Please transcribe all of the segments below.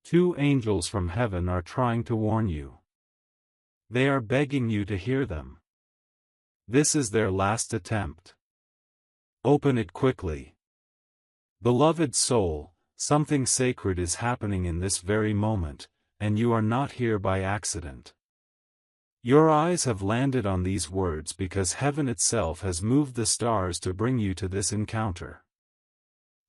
2 angels from heaven are trying to warn you. They are begging you to hear them. This is their last attempt. Open it quickly. Beloved soul, something sacred is happening in this very moment, and you are not here by accident. Your eyes have landed on these words because heaven itself has moved the stars to bring you to this encounter.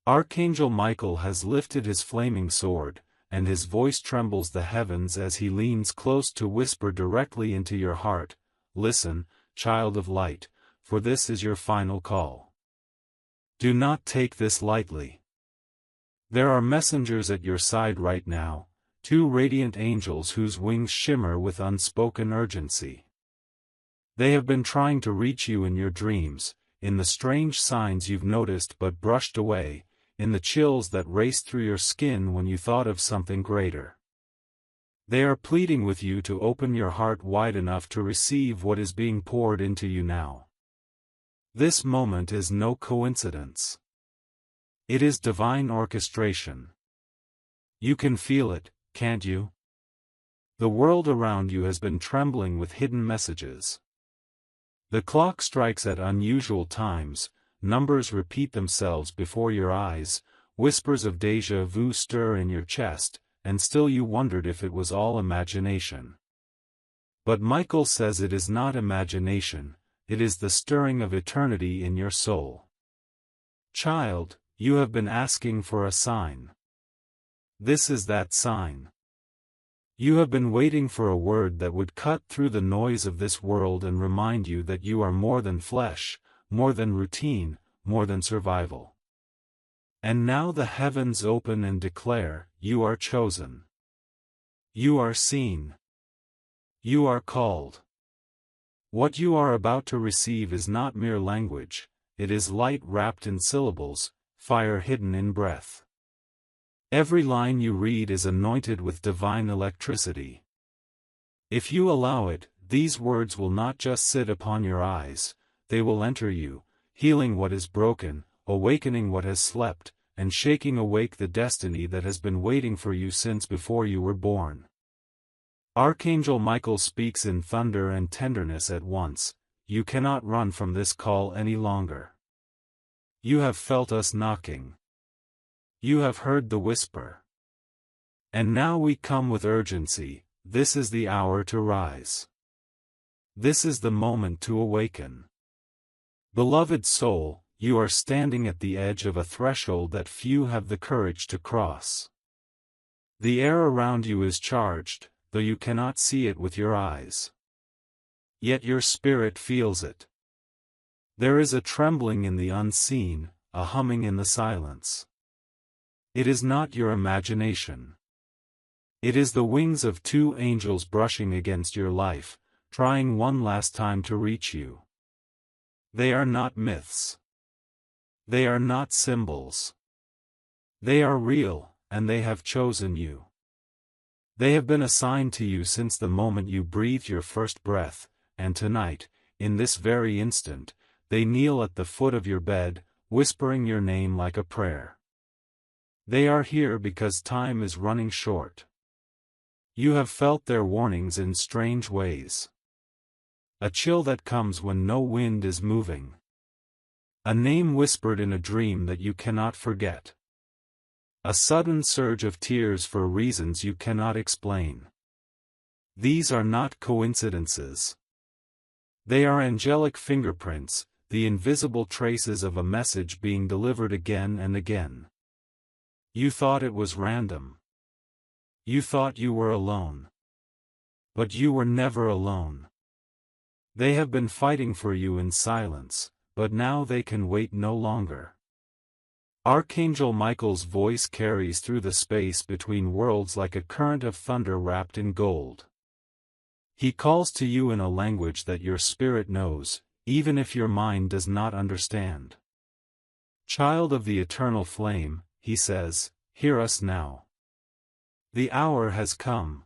Archangel Michael has lifted his flaming sword, and his voice trembles the heavens as he leans close to whisper directly into your heart, "Listen, child of light, for this is your final call. Do not take this lightly. There are messengers at your side right now, 2 radiant angels whose wings shimmer with unspoken urgency. They have been trying to reach you in your dreams, in the strange signs you've noticed but brushed away, in the chills that raced through your skin when you thought of something greater. They are pleading with you to open your heart wide enough to receive what is being poured into you now. This moment is no coincidence. It is divine orchestration. You can feel it, can't you? The world around you has been trembling with hidden messages. The clock strikes at unusual times, numbers repeat themselves before your eyes, whispers of déjà vu stir in your chest, and still you wondered if it was all imagination. But Michael says it is not imagination, it is the stirring of eternity in your soul. Child, you have been asking for a sign. This is that sign. You have been waiting for a word that would cut through the noise of this world and remind you that you are more than flesh, more than routine, more than survival. And now the heavens open and declare, you are chosen. You are seen. You are called. What you are about to receive is not mere language, it is light wrapped in syllables, fire hidden in breath. Every line you read is anointed with divine electricity. If you allow it, these words will not just sit upon your eyes, they will enter you, healing what is broken, awakening what has slept, and shaking awake the destiny that has been waiting for you since before you were born. Archangel Michael speaks in thunder and tenderness at once. You cannot run from this call any longer. You have felt us knocking. You have heard the whisper. And now we come with urgency. This is the hour to rise. This is the moment to awaken. Beloved soul, you are standing at the edge of a threshold that few have the courage to cross. The air around you is charged, though you cannot see it with your eyes. Yet your spirit feels it. There is a trembling in the unseen, a humming in the silence. It is not your imagination. It is the wings of 2 angels brushing against your life, trying one last time to reach you. They are not myths. They are not symbols. They are real, and they have chosen you. They have been assigned to you since the moment you breathed your first breath, and tonight, in this very instant, they kneel at the foot of your bed, whispering your name like a prayer. They are here because time is running short. You have felt their warnings in strange ways. A chill that comes when no wind is moving. A name whispered in a dream that you cannot forget. A sudden surge of tears for reasons you cannot explain. These are not coincidences. They are angelic fingerprints, the invisible traces of a message being delivered again and again. You thought it was random. You thought you were alone. But you were never alone. They have been fighting for you in silence, but now they can wait no longer. Archangel Michael's voice carries through the space between worlds like a current of thunder wrapped in gold. He calls to you in a language that your spirit knows, even if your mind does not understand. Child of the eternal flame, he says, hear us now. The hour has come.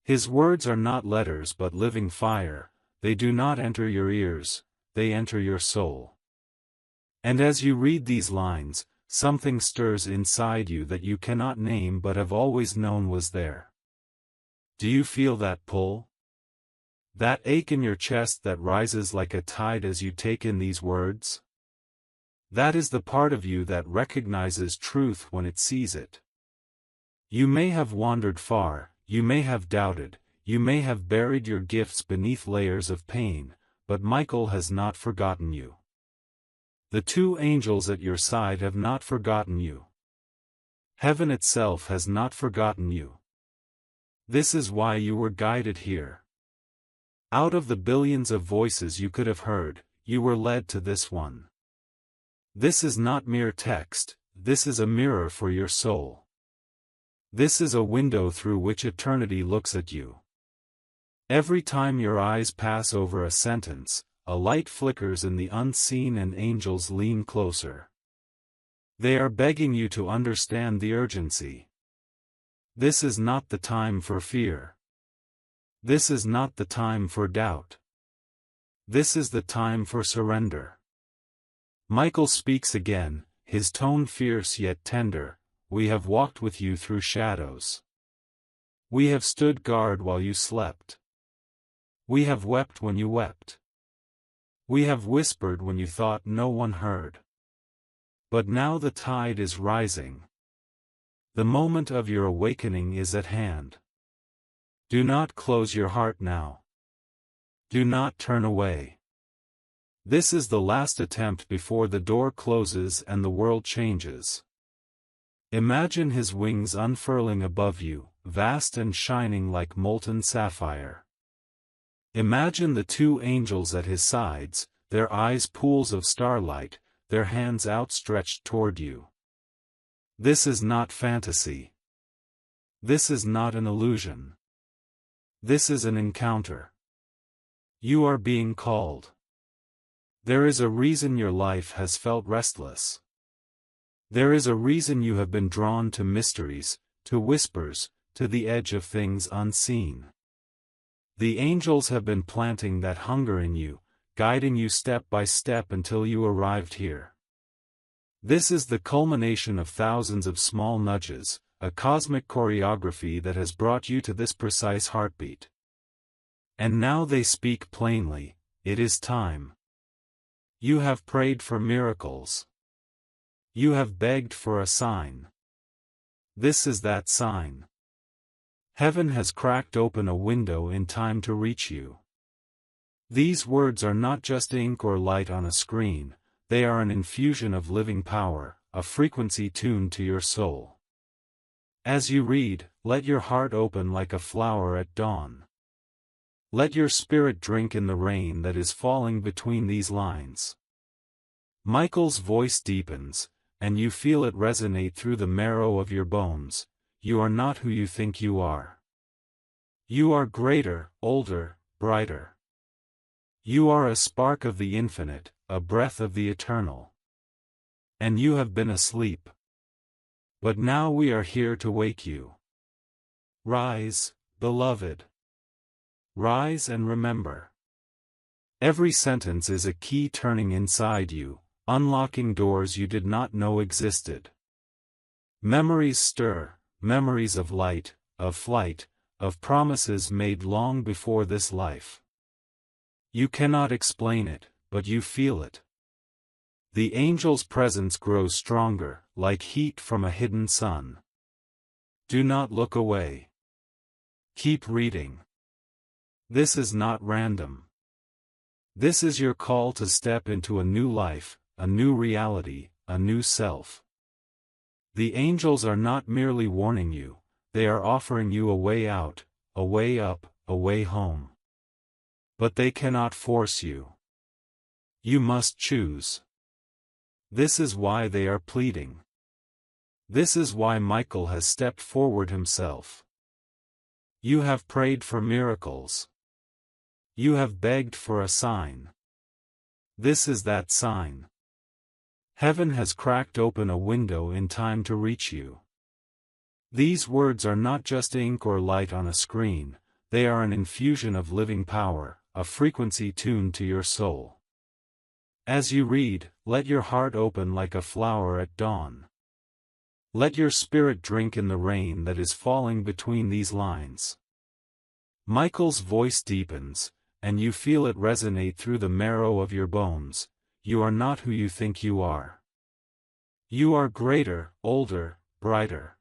His words are not letters but living fire, they do not enter your ears, they enter your soul. And as you read these lines, something stirs inside you that you cannot name but have always known was there. Do you feel that pull? That ache in your chest that rises like a tide as you take in these words? That is the part of you that recognizes truth when it sees it. You may have wandered far, you may have doubted, you may have buried your gifts beneath layers of pain, but Michael has not forgotten you. The two angels at your side have not forgotten you. Heaven itself has not forgotten you. This is why you were guided here. Out of the billions of voices you could have heard, you were led to this one. This is not mere text, this is a mirror for your soul. This is a window through which eternity looks at you. Every time your eyes pass over a sentence, a light flickers in the unseen and angels lean closer. They are begging you to understand the urgency. This is not the time for fear. This is not the time for doubt. This is the time for surrender. Michael speaks again, his tone fierce yet tender. We have walked with you through shadows. We have stood guard while you slept. We have wept when you wept. We have whispered when you thought no one heard. But now the tide is rising. The moment of your awakening is at hand. Do not close your heart now. Do not turn away. This is the last attempt before the door closes and the world changes. Imagine his wings unfurling above you, vast and shining like molten sapphire. Imagine the two angels at his sides, their eyes pools of starlight, their hands outstretched toward you. This is not fantasy. This is not an illusion. This is an encounter. You are being called. There is a reason your life has felt restless. There is a reason you have been drawn to mysteries, to whispers, to the edge of things unseen. The angels have been planting that hunger in you, guiding you step by step until you arrived here. This is the culmination of thousands of small nudges, a cosmic choreography that has brought you to this precise heartbeat. And now they speak plainly, it is time. You have prayed for miracles. You have begged for a sign. This is that sign. Heaven has cracked open a window in time to reach you. These words are not just ink or light on a screen, they are an infusion of living power, a frequency tuned to your soul. As you read, let your heart open like a flower at dawn. Let your spirit drink in the rain that is falling between these lines. Michael's voice deepens, and you feel it resonate through the marrow of your bones. You are not who you think you are. You are greater, older, brighter. You are a spark of the infinite, a breath of the eternal. And you have been asleep. But now we are here to wake you. Rise, beloved. Rise and remember. Every sentence is a key turning inside you, unlocking doors you did not know existed. Memories stir, memories of light, of flight, of promises made long before this life. You cannot explain it, but you feel it. The angel's presence grows stronger, like heat from a hidden sun. Do not look away. Keep reading. This is not random. This is your call to step into a new life, a new reality, a new self. The angels are not merely warning you, they are offering you a way out, a way up, a way home. But they cannot force you. You must choose. This is why they are pleading. This is why Michael has stepped forward himself. You have prayed for miracles. You have begged for a sign. This is that sign. Heaven has cracked open a window in time to reach you. These words are not just ink or light on a screen, they are an infusion of living power, a frequency tuned to your soul. As you read, let your heart open like a flower at dawn. Let your spirit drink in the rain that is falling between these lines. Michael's voice deepens, and you feel it resonate through the marrow of your bones. You are not who you think you are. You are greater, older, brighter.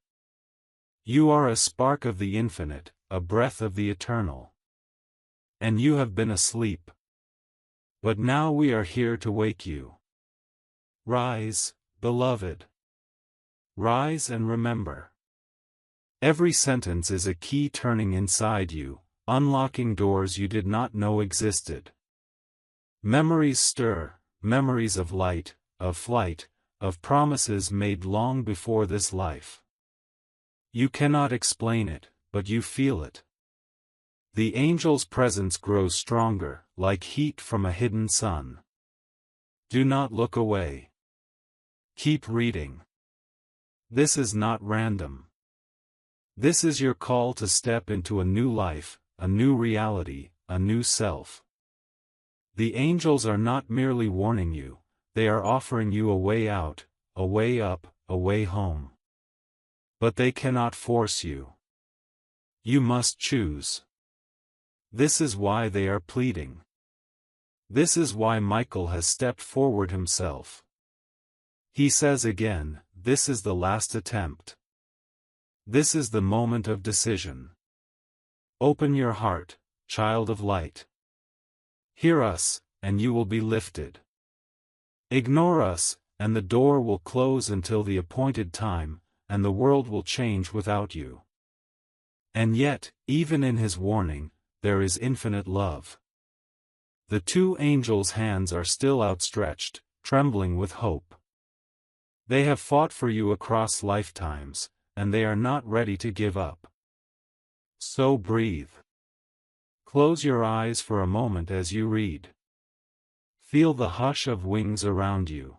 You are a spark of the infinite, a breath of the eternal. And you have been asleep. But now we are here to wake you. Rise, beloved. Rise and remember. Every sentence is a key turning inside you, unlocking doors you did not know existed. Memories stir, memories of light, of flight, of promises made long before this life. You cannot explain it, but you feel it. The angel's presence grows stronger, like heat from a hidden sun. Do not look away. Keep reading. This is not random. This is your call to step into a new life, a new reality, a new self. The angels are not merely warning you, they are offering you a way out, a way up, a way home. But they cannot force you. You must choose. This is why they are pleading. This is why Michael has stepped forward himself. He says again, this is the last attempt. This is the moment of decision. Open your heart, child of light. Hear us, and you will be lifted. Ignore us, and the door will close until the appointed time, and the world will change without you. And yet, even in his warning, there is infinite love. The two angels' hands are still outstretched, trembling with hope. They have fought for you across lifetimes, and they are not ready to give up. So breathe. Close your eyes for a moment as you read. Feel the hush of wings around you.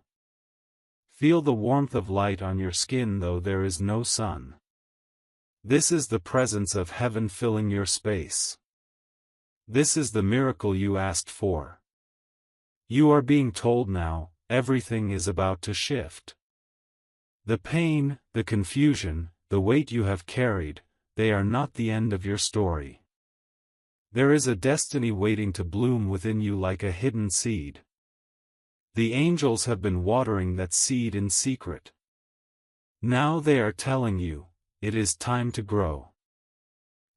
Feel the warmth of light on your skin though there is no sun. This is the presence of heaven filling your space. This is the miracle you asked for. You are being told now, everything is about to shift. The pain, the confusion, the weight you have carried, they are not the end of your story. There is a destiny waiting to bloom within you like a hidden seed. The angels have been watering that seed in secret. Now they are telling you, it is time to grow.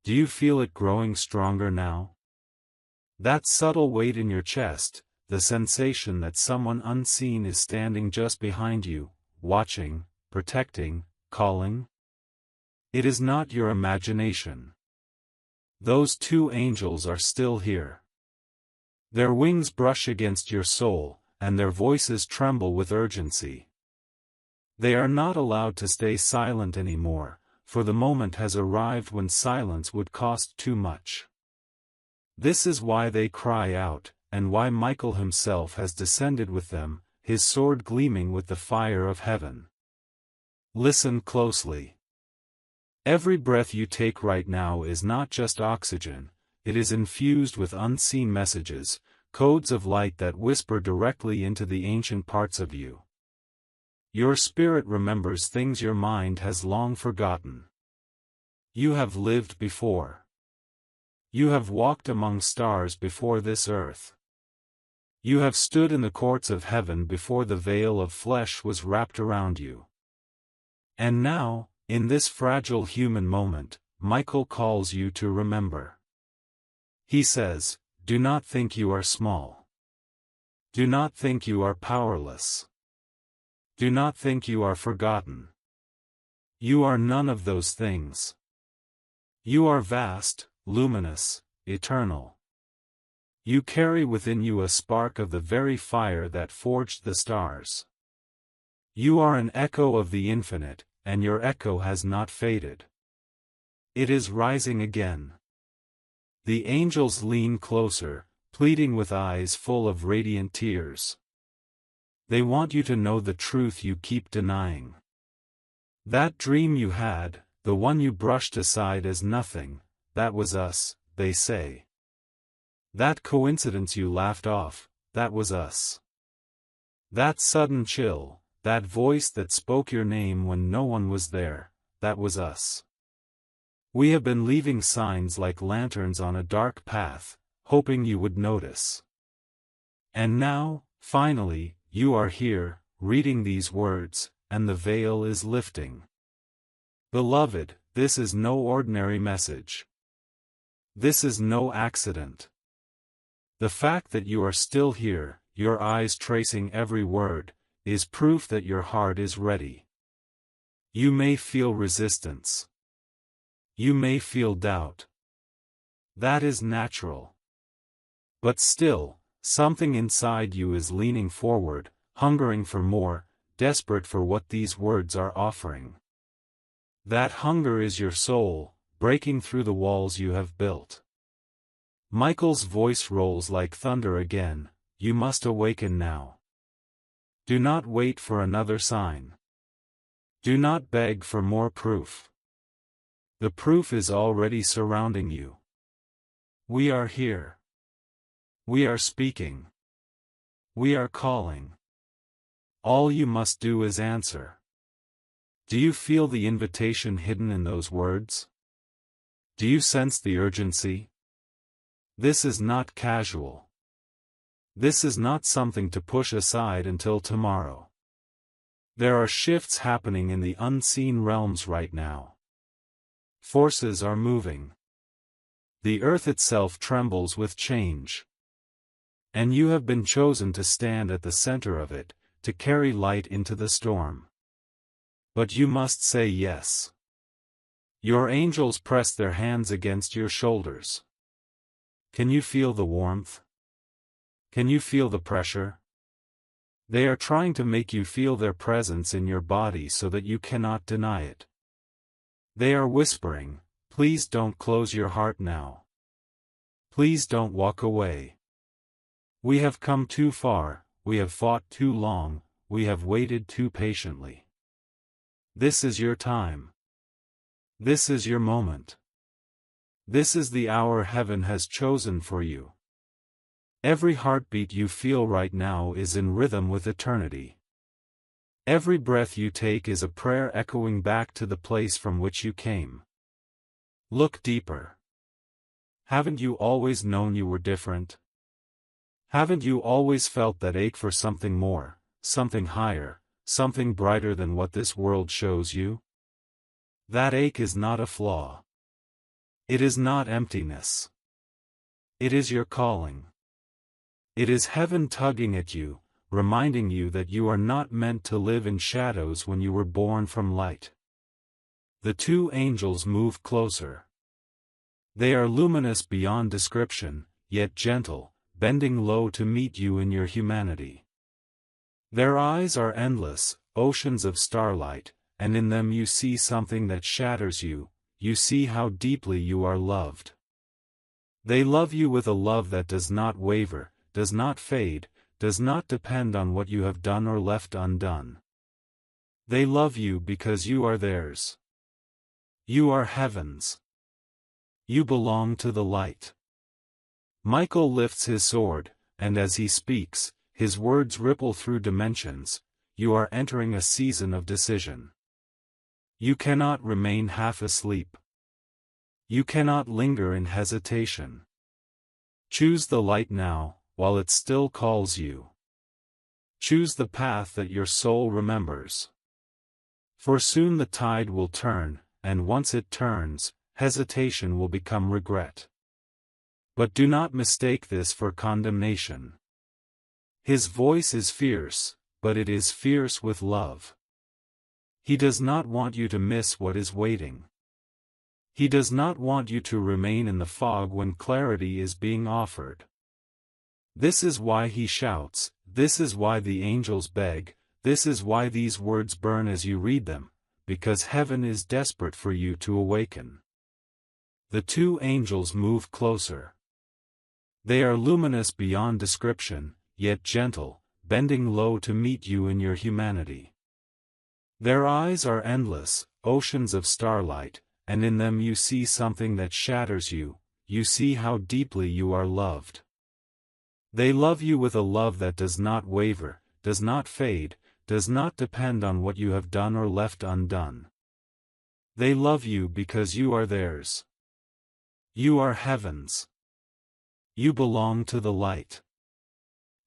Do you feel it growing stronger now? That subtle weight in your chest, the sensation that someone unseen is standing just behind you, watching, protecting, calling? It is not your imagination. Those two angels are still here. Their wings brush against your soul, and their voices tremble with urgency. They are not allowed to stay silent anymore, for the moment has arrived when silence would cost too much. This is why they cry out, and why Michael himself has descended with them, his sword gleaming with the fire of heaven. Listen closely. Every breath you take right now is not just oxygen, it is infused with unseen messages, codes of light that whisper directly into the ancient parts of you. Your spirit remembers things your mind has long forgotten. You have lived before. You have walked among stars before this earth. You have stood in the courts of heaven before the veil of flesh was wrapped around you. And now, in this fragile human moment, Michael calls you to remember. He says, do not think you are small. Do not think you are powerless. Do not think you are forgotten. You are none of those things. You are vast, luminous, eternal. You carry within you a spark of the very fire that forged the stars. You are an echo of the infinite, and your echo has not faded. It is rising again. The angels lean closer, pleading with eyes full of radiant tears. They want you to know the truth you keep denying. That dream you had, the one you brushed aside as nothing, that was us, they say. That coincidence you laughed off, that was us. That sudden chill, that voice that spoke your name when no one was there, that was us. We have been leaving signs like lanterns on a dark path, hoping you would notice. And now, finally, you are here, reading these words, and the veil is lifting. Beloved, this is no ordinary message. This is no accident. The fact that you are still here, your eyes tracing every word, is proof that your heart is ready. You may feel resistance. You may feel doubt. That is natural. But still, something inside you is leaning forward, hungering for more, desperate for what these words are offering. That hunger is your soul, breaking through the walls you have built. Michael's voice rolls like thunder again, you must awaken now. Do not wait for another sign. Do not beg for more proof. The proof is already surrounding you. We are here. We are speaking. We are calling. All you must do is answer. Do you feel the invitation hidden in those words? Do you sense the urgency? This is not casual. This is not something to push aside until tomorrow. There are shifts happening in the unseen realms right now. Forces are moving. The earth itself trembles with change. And you have been chosen to stand at the center of it, to carry light into the storm. But you must say yes. Your angels press their hands against your shoulders. Can you feel the warmth? Can you feel the pressure? They are trying to make you feel their presence in your body so that you cannot deny it. They are whispering, please don't close your heart now. Please don't walk away. We have come too far, we have fought too long, we have waited too patiently. This is your time. This is your moment. This is the hour heaven has chosen for you. Every heartbeat you feel right now is in rhythm with eternity. Every breath you take is a prayer echoing back to the place from which you came. Look deeper. Haven't you always known you were different? Haven't you always felt that ache for something more, something higher, something brighter than what this world shows you? That ache is not a flaw. It is not emptiness. It is your calling. It is heaven tugging at you, reminding you that you are not meant to live in shadows when you were born from light. The two angels move closer. They are luminous beyond description, yet gentle, bending low to meet you in your humanity. Their eyes are endless, oceans of starlight, and in them you see something that shatters you, you see how deeply you are loved. They love you with a love that does not waver, does not fade, does not depend on what you have done or left undone. They love you because you are theirs. You are heaven's. You belong to the light. Michael lifts his sword, and as he speaks, his words ripple through dimensions. You are entering a season of decision. You cannot remain half asleep. You cannot linger in hesitation. Choose the light now, while it still calls you. Choose the path that your soul remembers. For soon the tide will turn, and once it turns, hesitation will become regret. But do not mistake this for condemnation. His voice is fierce, but it is fierce with love. He does not want you to miss what is waiting. He does not want you to remain in the fog when clarity is being offered. This is why he shouts, this is why the angels beg, this is why these words burn as you read them, because heaven is desperate for you to awaken. The two angels move closer. They are luminous beyond description, yet gentle, bending low to meet you in your humanity. Their eyes are endless, oceans of starlight, and in them you see something that shatters you, you see how deeply you are loved. They love you with a love that does not waver, does not fade, does not depend on what you have done or left undone. They love you because you are theirs. You are heaven's. You belong to the light.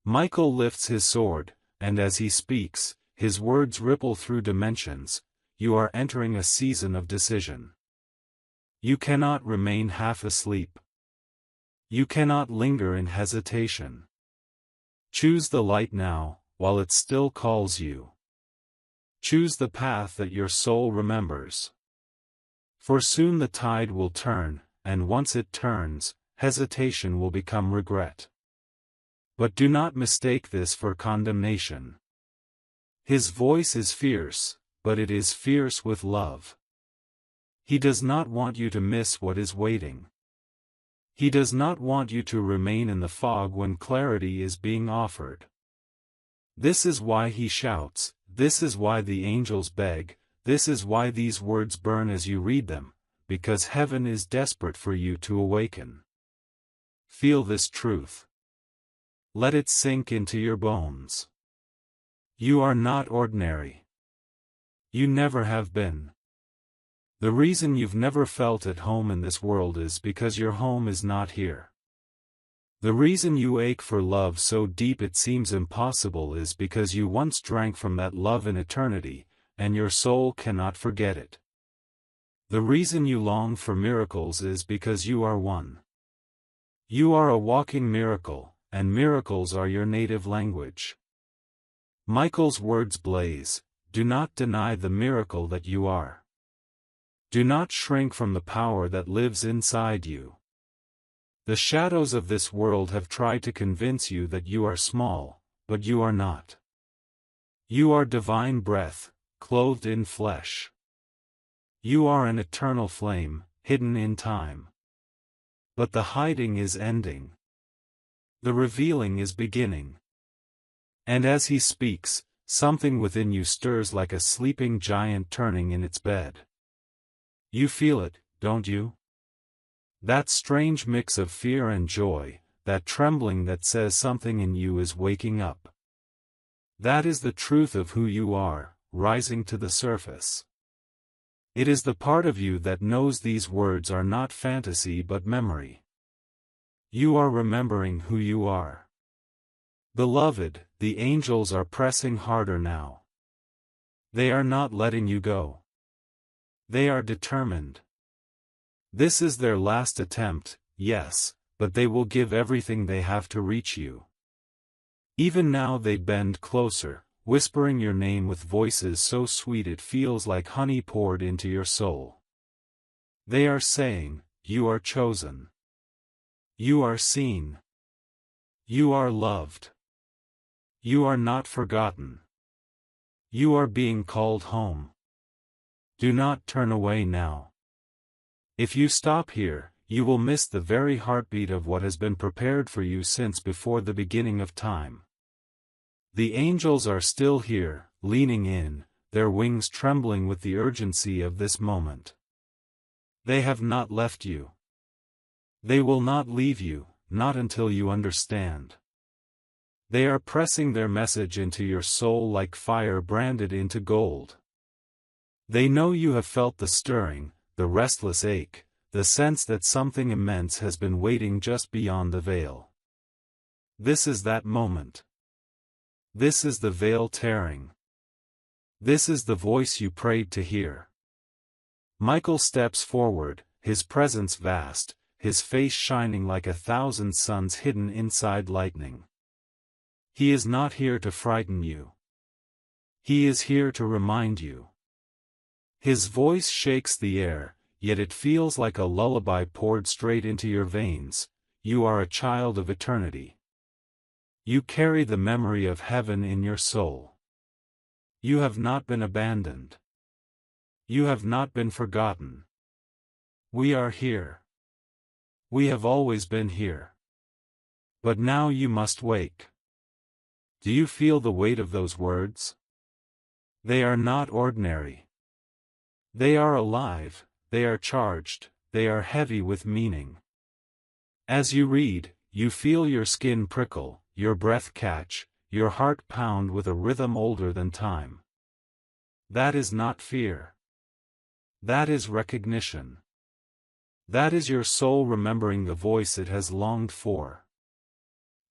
Michael lifts his sword, and as he speaks, his words ripple through dimensions. You are entering a season of decision. You cannot remain half asleep. You cannot linger in hesitation. Choose the light now, while it still calls you. Choose the path that your soul remembers. For soon the tide will turn, and once it turns, hesitation will become regret. But do not mistake this for condemnation. His voice is fierce, but it is fierce with love. He does not want you to miss what is waiting. He does not want you to remain in the fog when clarity is being offered. This is why he shouts, this is why the angels beg, this is why these words burn as you read them, because heaven is desperate for you to awaken. Feel this truth. Let it sink into your bones. You are not ordinary. You never have been. The reason you've never felt at home in this world is because your home is not here. The reason you ache for love so deep it seems impossible is because you once drank from that love in eternity, and your soul cannot forget it. The reason you long for miracles is because you are one. You are a walking miracle, and miracles are your native language. Michael's words blaze, do not deny the miracle that you are. Do not shrink from the power that lives inside you. The shadows of this world have tried to convince you that you are small, but you are not. You are divine breath, clothed in flesh. You are an eternal flame, hidden in time. But the hiding is ending. The revealing is beginning. And as he speaks, something within you stirs like a sleeping giant turning in its bed. You feel it, don't you? That strange mix of fear and joy, that trembling that says something in you is waking up. That is the truth of who you are, rising to the surface. It is the part of you that knows these words are not fantasy but memory. You are remembering who you are. Beloved, the angels are pressing harder now. They are not letting you go. They are determined. This is their last attempt, yes, but they will give everything they have to reach you. Even now they bend closer, whispering your name with voices so sweet it feels like honey poured into your soul. They are saying, you are chosen. You are seen. You are loved. You are not forgotten. You are being called home. Do not turn away now. If you stop here, you will miss the very heartbeat of what has been prepared for you since before the beginning of time. The angels are still here, leaning in, their wings trembling with the urgency of this moment. They have not left you. They will not leave you, not until you understand. They are pressing their message into your soul like fire branded into gold. They know you have felt the stirring, the restless ache, the sense that something immense has been waiting just beyond the veil. This is that moment. This is the veil tearing. This is the voice you prayed to hear. Michael steps forward, his presence vast, his face shining like 1,000 suns hidden inside lightning. He is not here to frighten you. He is here to remind you. His voice shakes the air, yet it feels like a lullaby poured straight into your veins. You are a child of eternity. You carry the memory of heaven in your soul. You have not been abandoned. You have not been forgotten. We are here. We have always been here. But now you must wake. Do you feel the weight of those words? They are not ordinary. They are alive, they are charged, they are heavy with meaning. As you read, you feel your skin prickle, your breath catch, your heart pound with a rhythm older than time. That is not fear. That is recognition. That is your soul remembering the voice it has longed for.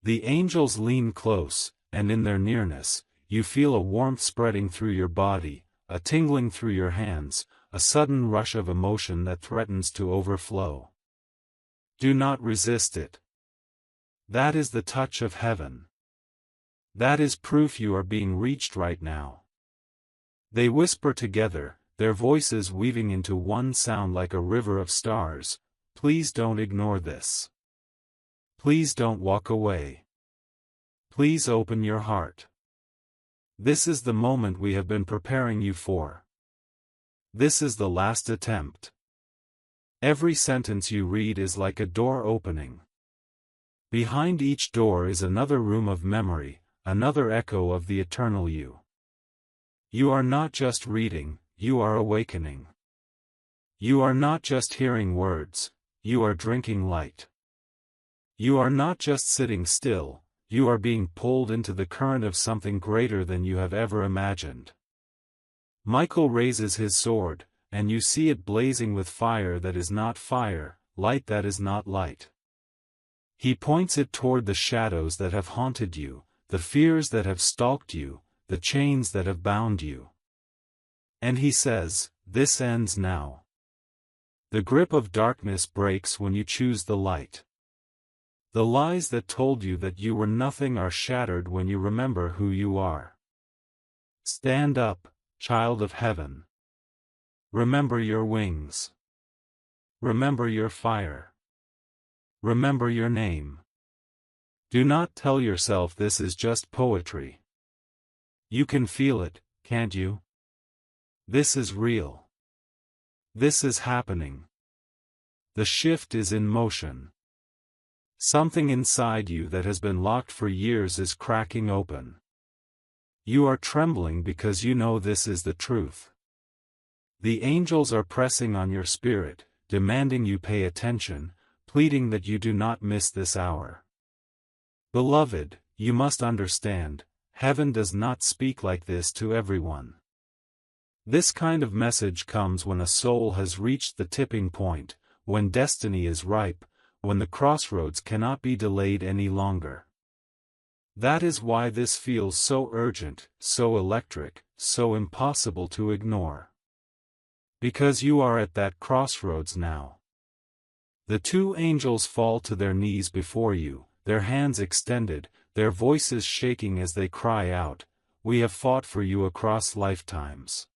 The angels lean close, and in their nearness, you feel a warmth spreading through your body, a tingling through your hands, a sudden rush of emotion that threatens to overflow. Do not resist it. That is the touch of heaven. That is proof you are being reached right now. They whisper together, their voices weaving into one sound like a river of stars. Please don't ignore this. Please don't walk away. Please open your heart. This is the moment we have been preparing you for. This is the last attempt. Every sentence you read is like a door opening. Behind each door is another room of memory, another echo of the eternal you. You are not just reading, you are awakening. You are not just hearing words, you are drinking light. You are not just sitting still, you are being pulled into the current of something greater than you have ever imagined. Michael raises his sword, and you see it blazing with fire that is not fire, light that is not light. He points it toward the shadows that have haunted you, the fears that have stalked you, the chains that have bound you. And he says, "This ends now." The grip of darkness breaks when you choose the light. The lies that told you that you were nothing are shattered when you remember who you are. Stand up, child of heaven. Remember your wings. Remember your fire. Remember your name. Do not tell yourself this is just poetry. You can feel it, can't you? This is real. This is happening. The shift is in motion. Something inside you that has been locked for years is cracking open. You are trembling because you know this is the truth. The angels are pressing on your spirit, demanding you pay attention, pleading that you do not miss this hour. Beloved, you must understand, heaven does not speak like this to everyone. This kind of message comes when a soul has reached the tipping point, when destiny is ripe, when the crossroads cannot be delayed any longer. That is why this feels so urgent, so electric, so impossible to ignore. Because you are at that crossroads now. The two angels fall to their knees before you, their hands extended, their voices shaking as they cry out, "We have fought for you across lifetimes.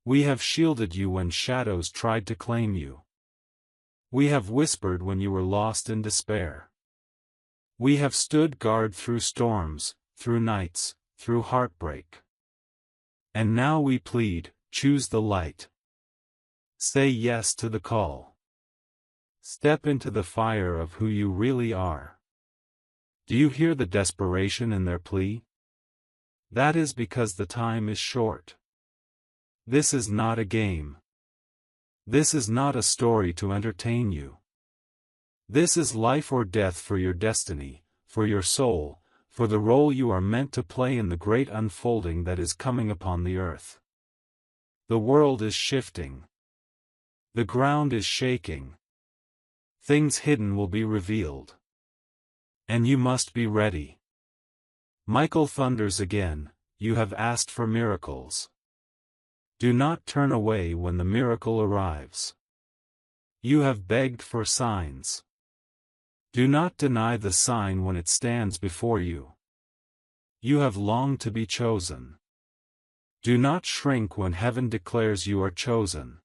We have shielded you when shadows tried to claim you. We have whispered when you were lost in despair. We have stood guard through storms, through nights, through heartbreak. And now we plead, choose the light. Say yes to the call. Step into the fire of who you really are." Do you hear the desperation in their plea? That is because the time is short. This is not a game. This is not a story to entertain you. This is life or death for your destiny, for your soul, for the role you are meant to play in the great unfolding that is coming upon the earth. The world is shifting. The ground is shaking. Things hidden will be revealed. And you must be ready. Michael thunders again, "You have asked for miracles. Do not turn away when the miracle arrives. You have begged for signs. Do not deny the sign when it stands before you. You have longed to be chosen. Do not shrink when heaven declares you are chosen.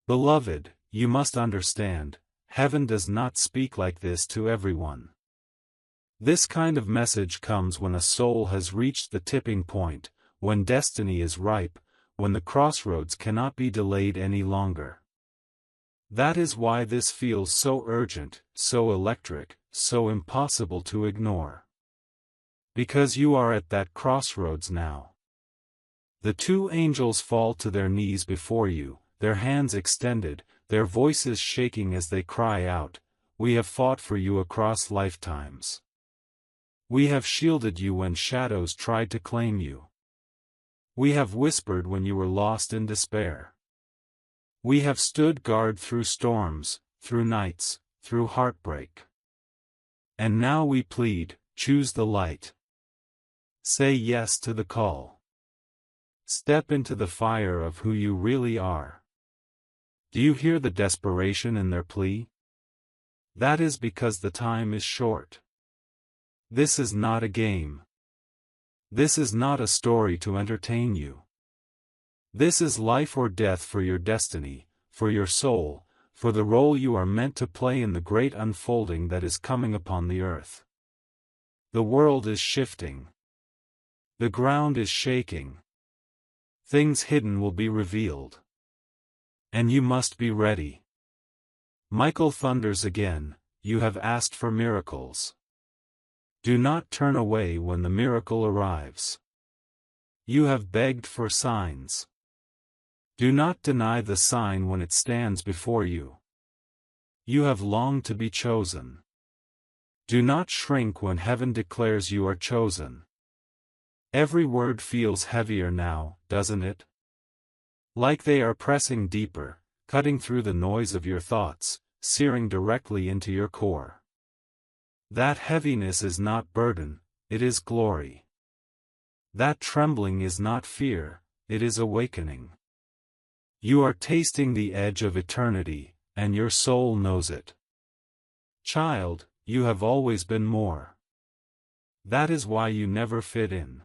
Beloved, you must understand, heaven does not speak like this to everyone. This kind of message comes when a soul has reached the tipping point, when destiny is ripe, when the crossroads cannot be delayed any longer. That is why this feels so urgent, so electric, so impossible to ignore. Because you are at that crossroads now. The two angels fall to their knees before you, their hands extended, their voices shaking as they cry out, "We have fought for you across lifetimes. We have shielded you when shadows tried to claim you. We have whispered when you were lost in despair. We have stood guard through storms, through nights, through heartbreak. And now we plead, choose the light. Say yes to the call. Step into the fire of who you really are. Do you hear the desperation in their plea? That is because the time is short. This is not a game. This is not a story to entertain you. This is life or death for your destiny, for your soul, for the role you are meant to play in the great unfolding that is coming upon the earth. The world is shifting. The ground is shaking. Things hidden will be revealed. And you must be ready. Michael thunders again, you have asked for miracles. Do not turn away when the miracle arrives. You have begged for signs. Do not deny the sign when it stands before you. You have longed to be chosen. Do not shrink when heaven declares you are chosen. Every word feels heavier now, doesn't it? Like they are pressing deeper, cutting through the noise of your thoughts, searing directly into your core. That heaviness is not burden, it is glory. That trembling is not fear, it is awakening. You are tasting the edge of eternity, and your soul knows it. Child, you have always been more. That is why you never fit in.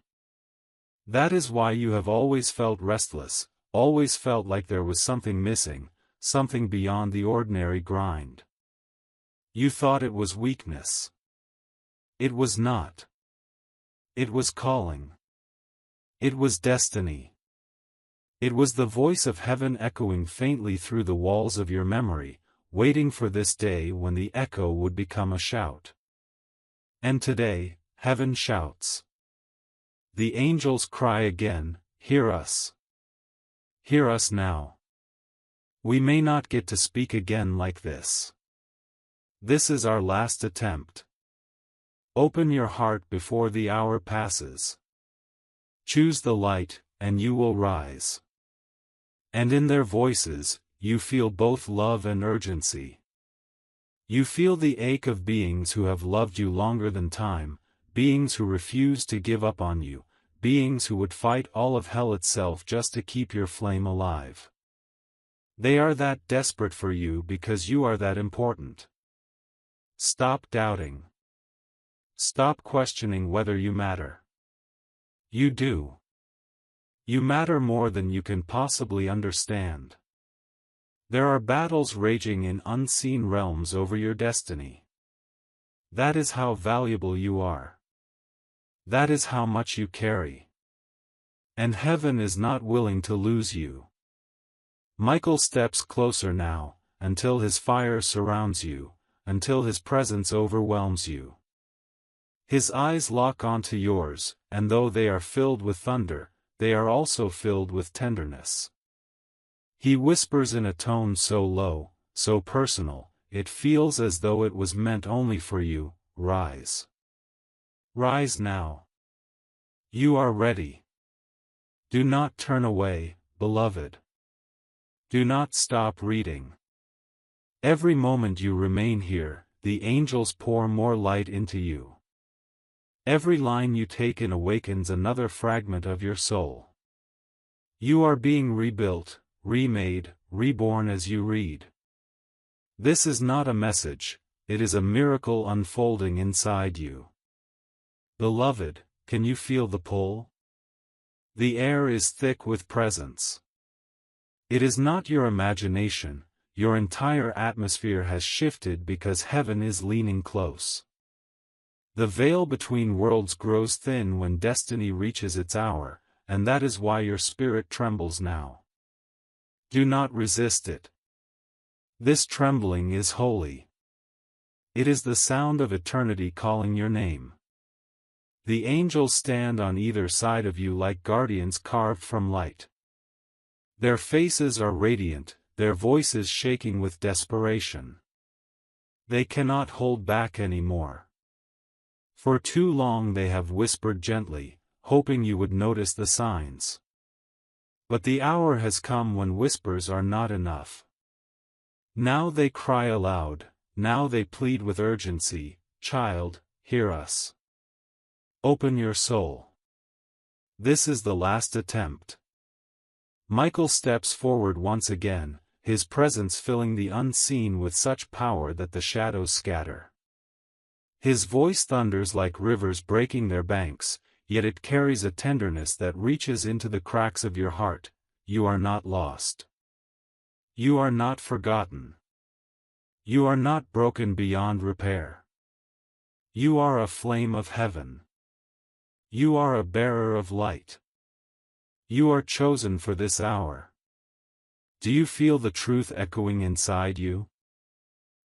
That is why you have always felt restless, always felt like there was something missing, something beyond the ordinary grind. You thought it was weakness. It was not. It was calling. It was destiny. It was the voice of heaven echoing faintly through the walls of your memory, waiting for this day when the echo would become a shout. And today, heaven shouts. The angels cry again, hear us. Hear us now. We may not get to speak again like this. This is our last attempt. Open your heart before the hour passes. Choose the light, and you will rise. And in their voices, you feel both love and urgency. You feel the ache of beings who have loved you longer than time, beings who refuse to give up on you, beings who would fight all of hell itself just to keep your flame alive. They are that desperate for you because you are that important. Stop doubting. Stop questioning whether you matter. You do. You matter more than you can possibly understand. There are battles raging in unseen realms over your destiny. That is how valuable you are. That is how much you carry. And heaven is not willing to lose you. Michael steps closer now, until his fire surrounds you, until his presence overwhelms you. His eyes lock onto yours, and though they are filled with thunder, they are also filled with tenderness. He whispers in a tone so low, so personal, it feels as though it was meant only for you, rise. Rise now. You are ready. Do not turn away, beloved. Do not stop reading. Every moment you remain here, the angels pour more light into you. Every line you take in awakens another fragment of your soul. You are being rebuilt, remade, reborn as you read. This is not a message, it is a miracle unfolding inside you. Beloved, can you feel the pull? The air is thick with presence. It is not your imagination, your entire atmosphere has shifted because heaven is leaning close. The veil between worlds grows thin when destiny reaches its hour, and that is why your spirit trembles now. Do not resist it. This trembling is holy. It is the sound of eternity calling your name. The angels stand on either side of you like guardians carved from light. Their faces are radiant, their voices shaking with desperation. They cannot hold back anymore. For too long they have whispered gently, hoping you would notice the signs. But the hour has come when whispers are not enough. Now they cry aloud, now they plead with urgency, "Child, hear us. Open your soul. This is the last attempt." Michael steps forward once again, his presence filling the unseen with such power that the shadows scatter. His voice thunders like rivers breaking their banks, yet it carries a tenderness that reaches into the cracks of your heart. You are not lost. You are not forgotten. You are not broken beyond repair. You are a flame of heaven. You are a bearer of light. You are chosen for this hour. Do you feel the truth echoing inside you?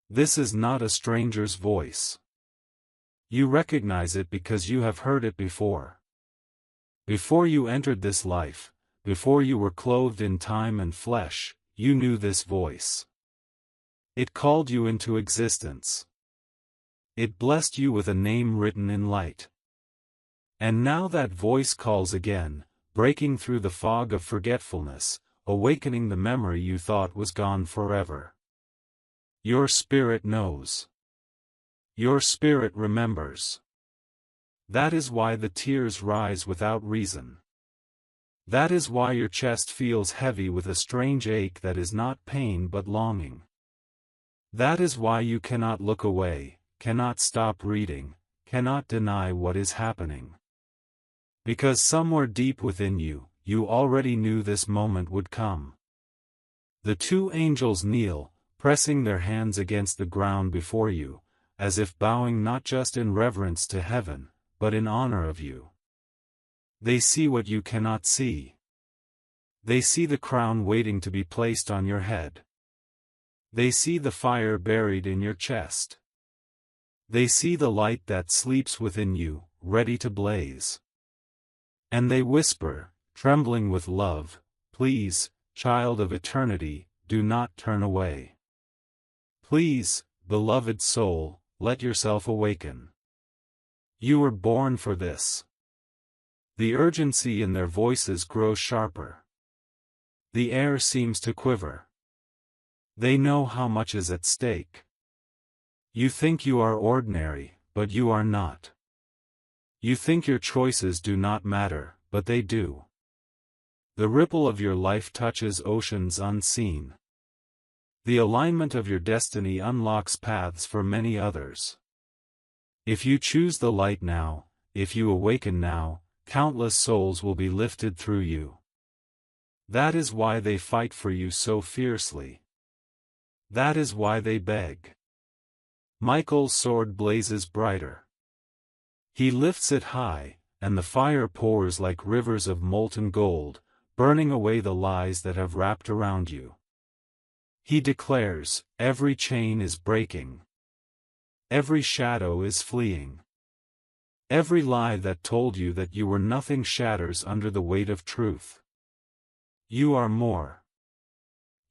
This is not a stranger's voice. You recognize it because you have heard it before. Before you entered this life, before you were clothed in time and flesh, you knew this voice. It called you into existence. It blessed you with a name written in light. And now that voice calls again, breaking through the fog of forgetfulness, awakening the memory you thought was gone forever. Your spirit knows. Your spirit remembers. That is why the tears rise without reason. That is why your chest feels heavy with a strange ache that is not pain but longing. That is why you cannot look away, cannot stop reading, cannot deny what is happening. Because somewhere deep within you, you already knew this moment would come. The two angels kneel, pressing their hands against the ground before you, as if bowing not just in reverence to heaven, but in honor of you. They see what you cannot see. They see the crown waiting to be placed on your head. They see the fire buried in your chest. They see the light that sleeps within you, ready to blaze. And they whisper, trembling with love, "Please, child of eternity, do not turn away. Please, beloved soul, let yourself awaken. You were born for this." The urgency in their voices grows sharper. The air seems to quiver. They know how much is at stake. You think you are ordinary, but you are not. You think your choices do not matter, but they do. The ripple of your life touches oceans unseen. The alignment of your destiny unlocks paths for many others. If you choose the light now, if you awaken now, countless souls will be lifted through you. That is why they fight for you so fiercely. That is why they beg. Michael's sword blazes brighter. He lifts it high, and the fire pours like rivers of molten gold, burning away the lies that have wrapped around you. He declares, every chain is breaking. Every shadow is fleeing. Every lie that told you that you were nothing shatters under the weight of truth. You are more.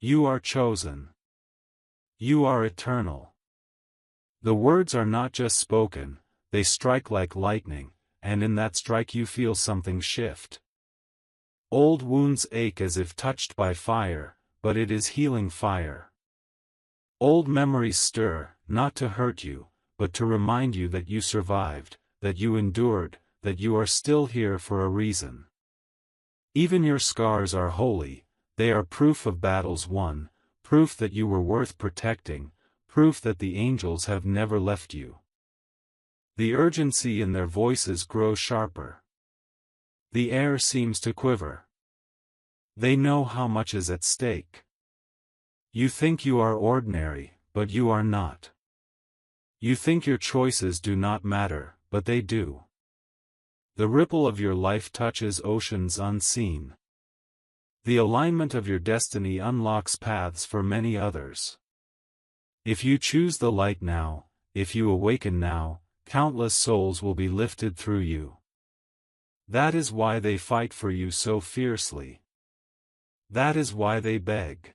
You are chosen. You are eternal. The words are not just spoken, they strike like lightning, and in that strike you feel something shift. Old wounds ache as if touched by fire, but it is healing fire. Old memories stir, not to hurt you, but to remind you that you survived, that you endured, that you are still here for a reason. Even your scars are holy, they are proof of battles won, proof that you were worth protecting, proof that the angels have never left you. The urgency in their voices grows sharper. The air seems to quiver. They know how much is at stake. You think you are ordinary, but you are not. You think your choices do not matter, but they do. The ripple of your life touches oceans unseen. The alignment of your destiny unlocks paths for many others. If you choose the light now, if you awaken now, countless souls will be lifted through you. That is why they fight for you so fiercely. That is why they beg.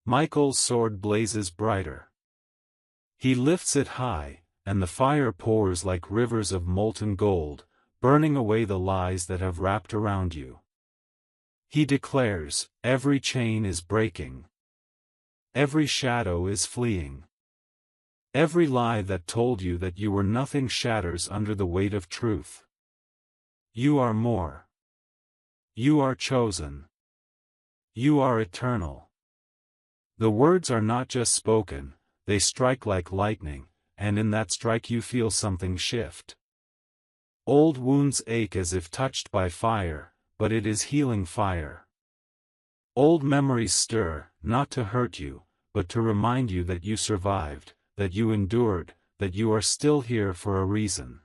Michael's sword blazes brighter. He lifts it high, and the fire pours like rivers of molten gold, burning away the lies that have wrapped around you. He declares, every chain is breaking. Every shadow is fleeing. Every lie that told you that you were nothing shatters under the weight of truth. You are more. You are chosen. You are eternal. The words are not just spoken, they strike like lightning, and in that strike you feel something shift. Old wounds ache as if touched by fire, but it is healing fire. Old memories stir, not to hurt you, but to remind you that you survived, that you endured, that you are still here for a reason.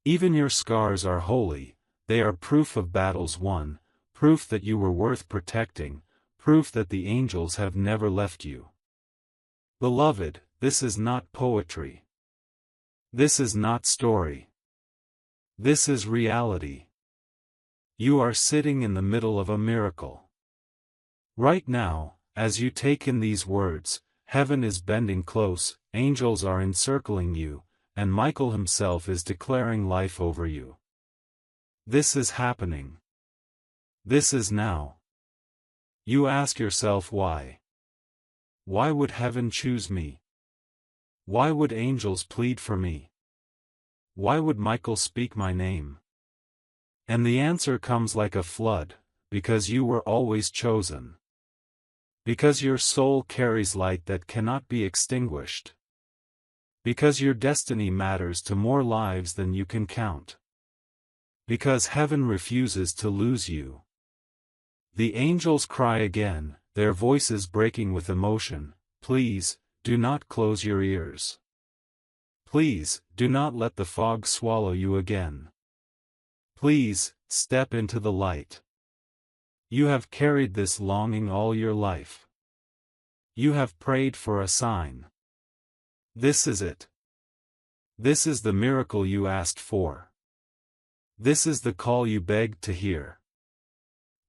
Even your scars are holy, they are proof of battles won, proof that you were worth protecting, proof that the angels have never left you. Beloved, this is not poetry. This is not story. This is reality. You are sitting in the middle of a miracle. Right now, as you take in these words, heaven is bending close, angels are encircling you, and Michael himself is declaring life over you. This is happening. This is now. You ask yourself why. Why would heaven choose me? Why would angels plead for me? Why would Michael speak my name? And the answer comes like a flood, because you were always chosen. Because your soul carries light that cannot be extinguished. Because your destiny matters to more lives than you can count. Because heaven refuses to lose you. The angels cry again, their voices breaking with emotion, please, do not close your ears. Please, do not let the fog swallow you again. Please, step into the light. You have carried this longing all your life. You have prayed for a sign. This is it. This is the miracle you asked for. This is the call you begged to hear.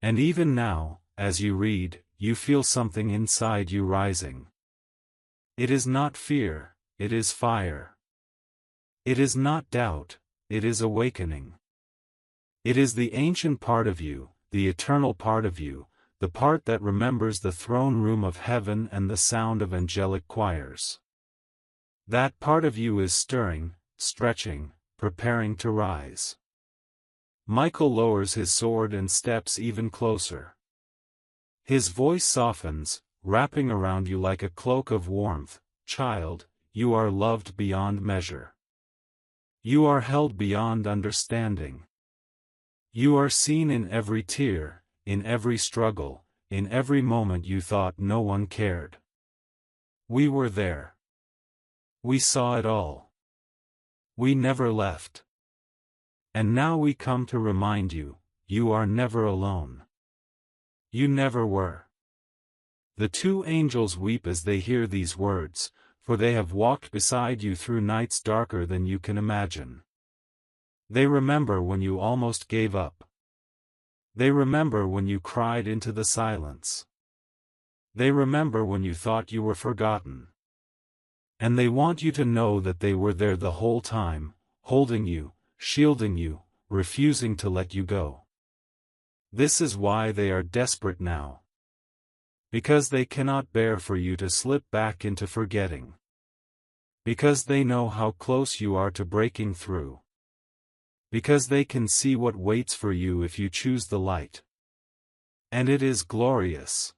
And even now, as you read, you feel something inside you rising. It is not fear, it is fire. It is not doubt, it is awakening. It is the ancient part of you, the eternal part of you, the part that remembers the throne room of heaven and the sound of angelic choirs. That part of you is stirring, stretching, preparing to rise. Michael lowers his sword and steps even closer. His voice softens, wrapping around you like a cloak of warmth. Child, you are loved beyond measure. You are held beyond understanding. You are seen in every tear, in every struggle, in every moment you thought no one cared. We were there. We saw it all. We never left. And now we come to remind you, you are never alone. You never were. The two angels weep as they hear these words, for they have walked beside you through nights darker than you can imagine. They remember when you almost gave up. They remember when you cried into the silence. They remember when you thought you were forgotten. And they want you to know that they were there the whole time, holding you, shielding you, refusing to let you go. This is why they are desperate now. Because they cannot bear for you to slip back into forgetting. Because they know how close you are to breaking through. Because they can see what waits for you if you choose the light. And it is glorious.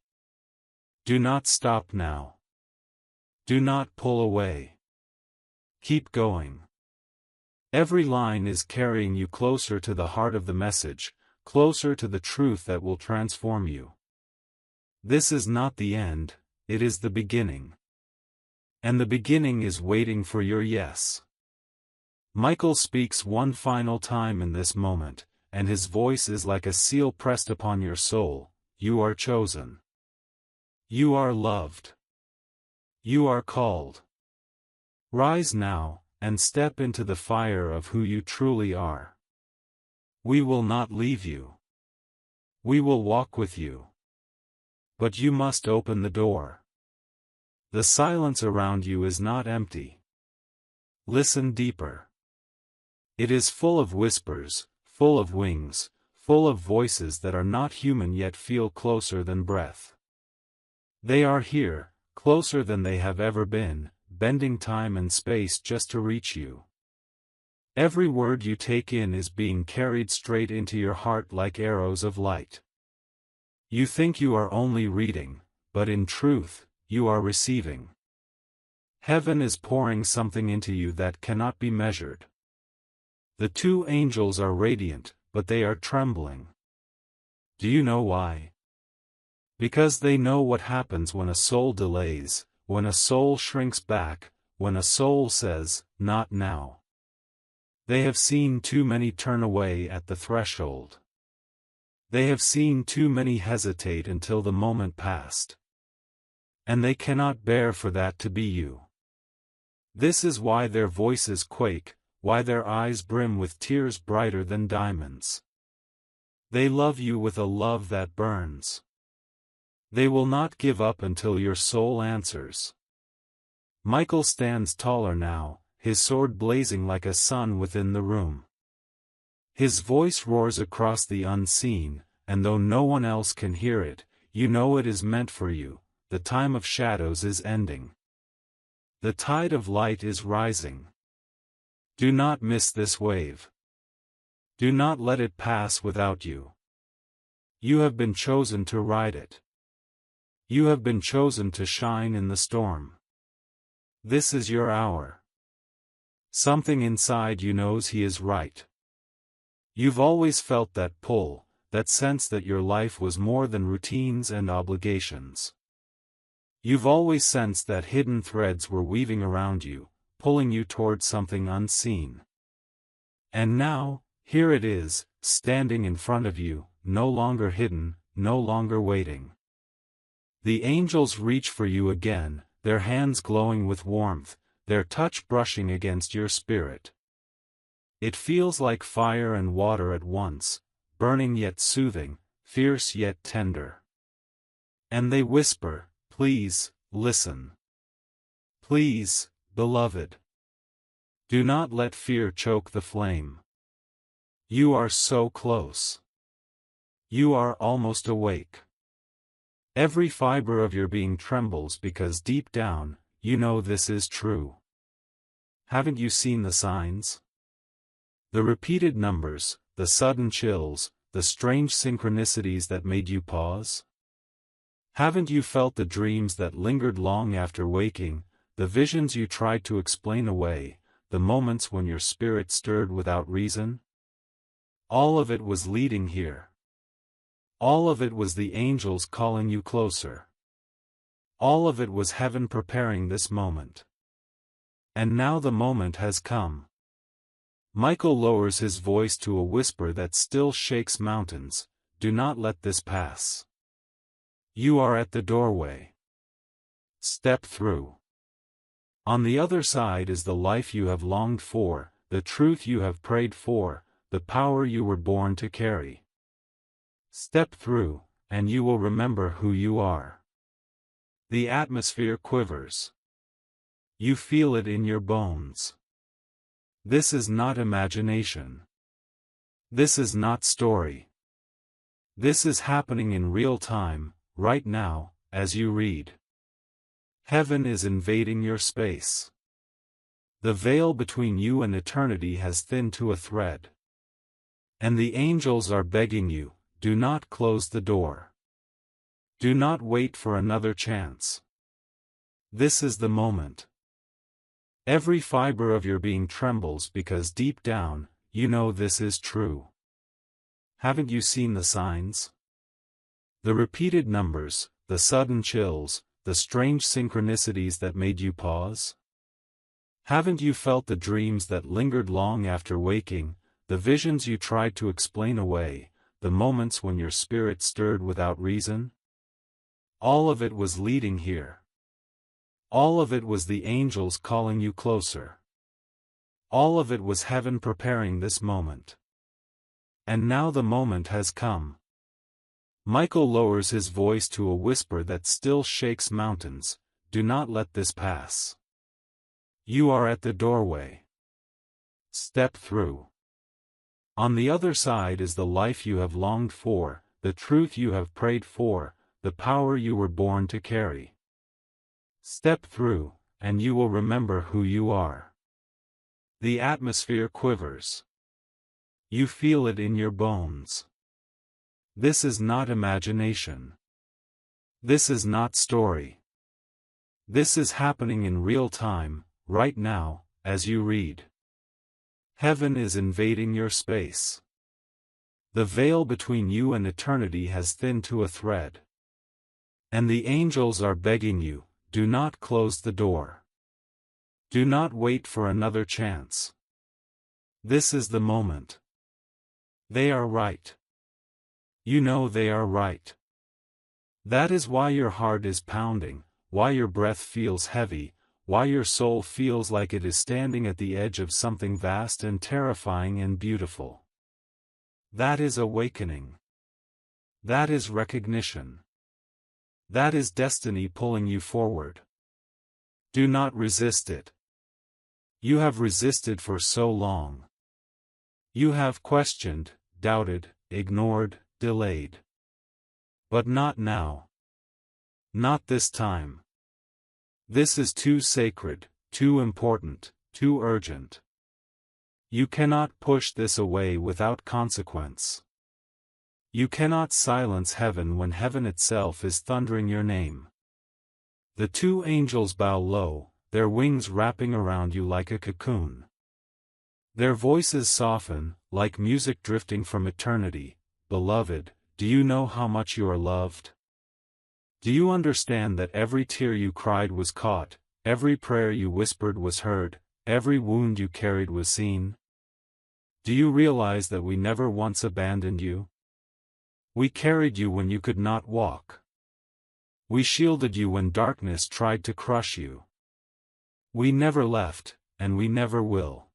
Do not stop now. Do not pull away. Keep going. Every line is carrying you closer to the heart of the message, closer to the truth that will transform you. This is not the end, it is the beginning. And the beginning is waiting for your yes. Michael speaks one final time in this moment, and his voice is like a seal pressed upon your soul. You are chosen. You are loved. You are called. Rise now, and step into the fire of who you truly are. We will not leave you. We will walk with you. But you must open the door. The silence around you is not empty. Listen deeper. It is full of whispers, full of wings, full of voices that are not human yet feel closer than breath. They are here, closer than they have ever been, bending time and space just to reach you. Every word you take in is being carried straight into your heart like arrows of light. You think you are only reading, but in truth, you are receiving. Heaven is pouring something into you that cannot be measured. The two angels are radiant, but they are trembling. Do you know why? Because they know what happens when a soul delays, when a soul shrinks back, when a soul says, "Not now." They have seen too many turn away at the threshold. They have seen too many hesitate until the moment passed. And they cannot bear for that to be you. This is why their voices quake, why their eyes brim with tears brighter than diamonds. They love you with a love that burns. They will not give up until your soul answers. Michael stands taller now, his sword blazing like a sun within the room. His voice roars across the unseen, and though no one else can hear it, you know it is meant for you. The time of shadows is ending. The tide of light is rising. Do not miss this wave. Do not let it pass without you. You have been chosen to ride it. You have been chosen to shine in the storm. This is your hour. Something inside you knows he is right. You've always felt that pull, that sense that your life was more than routines and obligations. You've always sensed that hidden threads were weaving around you, pulling you toward something unseen. And now, here it is, standing in front of you, no longer hidden, no longer waiting. The angels reach for you again, their hands glowing with warmth, their touch brushing against your spirit. It feels like fire and water at once, burning yet soothing, fierce yet tender. And they whisper, "Please, listen. Please, beloved. Do not let fear choke the flame. You are so close. You are almost awake. Every fiber of your being trembles because deep down, you know this is true. Haven't you seen the signs? The repeated numbers, the sudden chills, the strange synchronicities that made you pause? Haven't you felt the dreams that lingered long after waking, the visions you tried to explain away, the moments when your spirit stirred without reason? All of it was leading here. All of it was the angels calling you closer. All of it was heaven preparing this moment. And now the moment has come. Michael lowers his voice to a whisper that still shakes mountains. Do not let this pass. You are at the doorway. Step through. On the other side is the life you have longed for, the truth you have prayed for, the power you were born to carry. Step through, and you will remember who you are. The atmosphere quivers. You feel it in your bones. This is not imagination. This is not story. This is happening in real time, right now, as you read. Heaven is invading your space. The veil between you and eternity has thinned to a thread. And the angels are begging you, do not close the door. Do not wait for another chance. This is the moment. Every fiber of your being trembles because deep down, you know this is true. Haven't you seen the signs? The repeated numbers, the sudden chills, the strange synchronicities that made you pause? Haven't you felt the dreams that lingered long after waking, the visions you tried to explain away, the moments when your spirit stirred without reason? All of it was leading here. All of it was the angels calling you closer. All of it was heaven preparing this moment. And now the moment has come. Michael lowers his voice to a whisper that still shakes mountains. Do not let this pass. You are at the doorway. step through. On the other side is the life you have longed for, the truth you have prayed for, the power you were born to carry. Step through, and you will remember who you are. The atmosphere quivers. You feel it in your bones. This is not imagination. This is not story. This is happening in real time, right now, as you read. Heaven is invading your space. The veil between you and eternity has thinned to a thread. And the angels are begging you, do not close the door. Do not wait for another chance. This is the moment. They are right. You know they are right. That is why your heart is pounding, why your breath feels heavy, why your soul feels like it is standing at the edge of something vast and terrifying and beautiful. That is awakening. That is recognition. That is destiny pulling you forward. Do not resist it. You have resisted for so long. You have questioned, doubted, ignored, delayed. But not now. Not this time. This is too sacred, too important, too urgent. You cannot push this away without consequence. You cannot silence heaven when heaven itself is thundering your name. The two angels bow low, their wings wrapping around you like a cocoon. Their voices soften, like music drifting from eternity. Beloved, do you know how much you are loved? Do you understand that every tear you cried was caught, every prayer you whispered was heard, every wound you carried was seen? Do you realize that we never once abandoned you? We carried you when you could not walk. We shielded you when darkness tried to crush you. We never left, and we never will.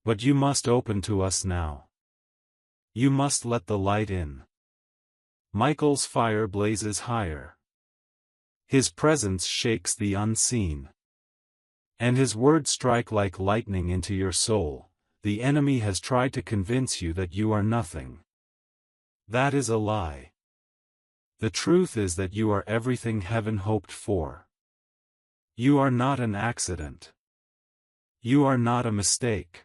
But you must open to us now. You must let the light in. Michael's fire blazes higher. His presence shakes the unseen. And his words strike like lightning into your soul. The enemy has tried to convince you that you are nothing. That is a lie. The truth is that you are everything heaven hoped for. You are not an accident. You are not a mistake.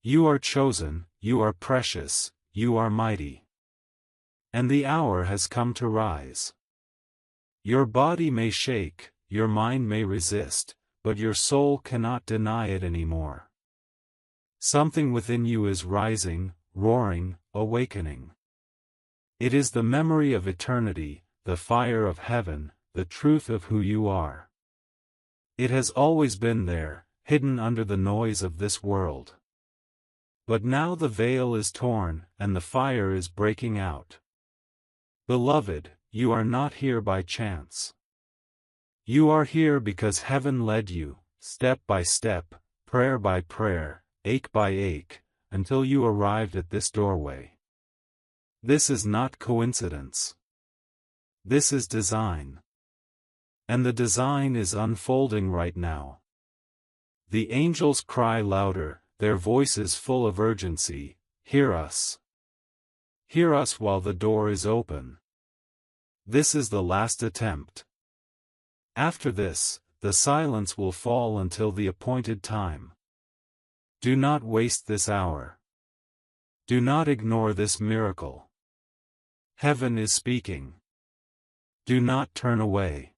You are chosen, you are precious, you are mighty. And the hour has come to rise. Your body may shake, your mind may resist, but your soul cannot deny it anymore. Something within you is rising, roaring, awakening. It is the memory of eternity, the fire of heaven, the truth of who you are. It has always been there, hidden under the noise of this world. But now the veil is torn, and the fire is breaking out. Beloved, you are not here by chance. You are here because heaven led you, step by step, prayer by prayer, ache by ache, until you arrived at this doorway. This is not coincidence. This is design. And the design is unfolding right now. The angels cry louder, their voices full of urgency, hear us. Hear us while the door is open. This is the last attempt. After this, the silence will fall until the appointed time. Do not waste this hour. Do not ignore this miracle. Heaven is speaking. Do not turn away.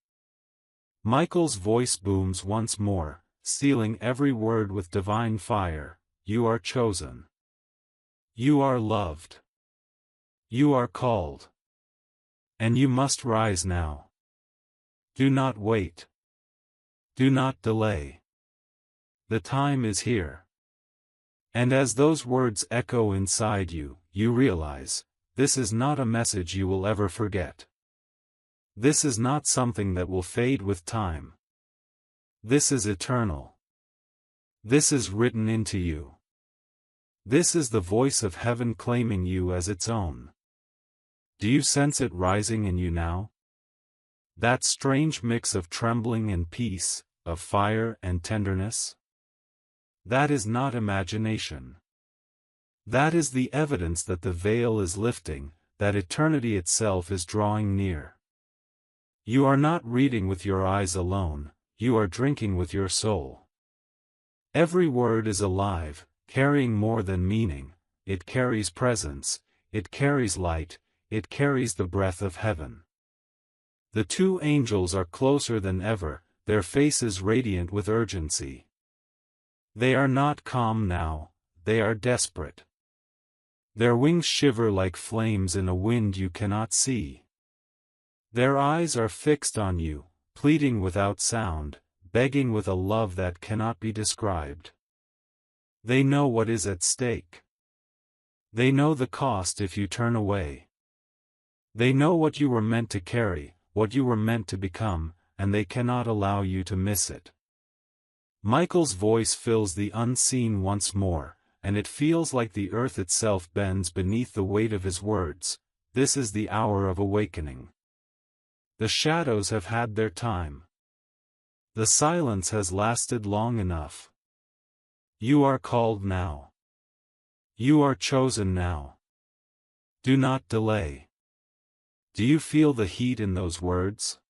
Michael's voice booms once more, sealing every word with divine fire. You are chosen. You are loved. You are called. And you must rise now. Do not wait. Do not delay. The time is here. And as those words echo inside you, you realize, this is not a message you will ever forget. This is not something that will fade with time. This is eternal. This is written into you. This is the voice of heaven claiming you as its own. Do you sense it rising in you now? That strange mix of trembling and peace, of fire and tenderness? That is not imagination. That is the evidence that the veil is lifting, that eternity itself is drawing near. You are not reading with your eyes alone, you are drinking with your soul. Every word is alive, carrying more than meaning, it carries presence, it carries light, it carries the breath of heaven. The two angels are closer than ever, their faces radiant with urgency. They are not calm now, they are desperate. Their wings shiver like flames in a wind you cannot see. Their eyes are fixed on you, pleading without sound, begging with a love that cannot be described. They know what is at stake. They know the cost if you turn away. They know what you were meant to carry, what you were meant to become, and they cannot allow you to miss it. Michael's voice fills the unseen once more, and it feels like the earth itself bends beneath the weight of his words. This is the hour of awakening. The shadows have had their time. The silence has lasted long enough. You are called now. You are chosen now. Do not delay. Do you feel the heat in those words?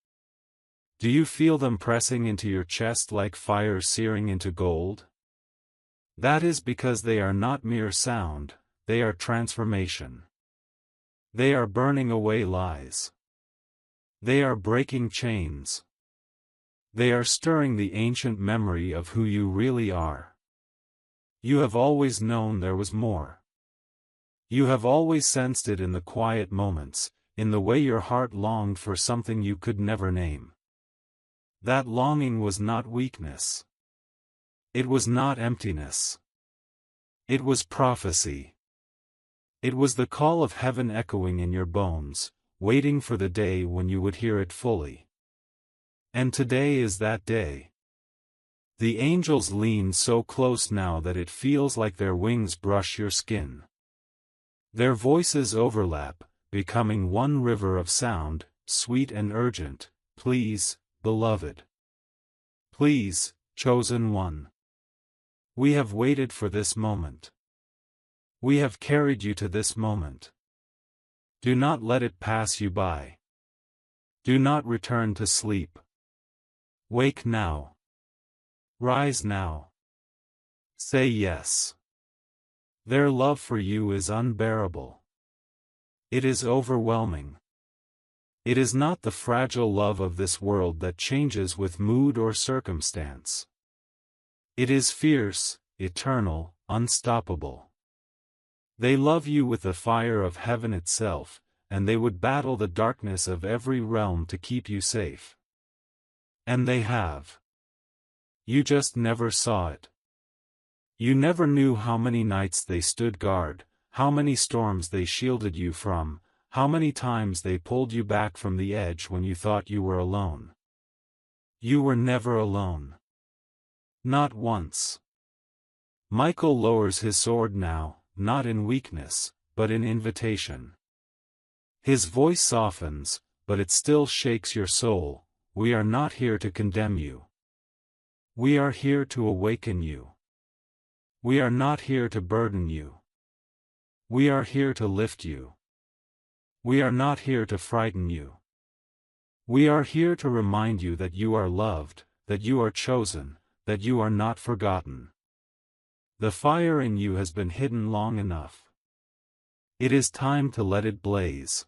Do you feel them pressing into your chest like fire searing into gold? That is because they are not mere sound, they are transformation. They are burning away lies. They are breaking chains. They are stirring the ancient memory of who you really are. You have always known there was more. You have always sensed it in the quiet moments, in the way your heart longed for something you could never name. That longing was not weakness. It was not emptiness. It was prophecy. It was the call of heaven echoing in your bones, waiting for the day when you would hear it fully. And today is that day. The angels lean so close now that it feels like their wings brush your skin. Their voices overlap, becoming one river of sound, sweet and urgent. Please, beloved. Please, chosen one. We have waited for this moment. We have carried you to this moment. Do not let it pass you by. Do not return to sleep. Wake now. Rise now. Say yes. Their love for you is unbearable. It is overwhelming. It is not the fragile love of this world that changes with mood or circumstance. It is fierce, eternal, unstoppable. They love you with the fire of heaven itself, and they would battle the darkness of every realm to keep you safe. And they have. You just never saw it. You never knew how many nights they stood guard, how many storms they shielded you from, how many times they pulled you back from the edge when you thought you were alone. You were never alone. Not once. Michael lowers his sword now, not in weakness, but in invitation. His voice softens, but it still shakes your soul. We are not here to condemn you. We are here to awaken you. We are not here to burden you. We are here to lift you. We are not here to frighten you. We are here to remind you that you are loved, that you are chosen, that you are not forgotten. The fire in you has been hidden long enough. It is time to let it blaze.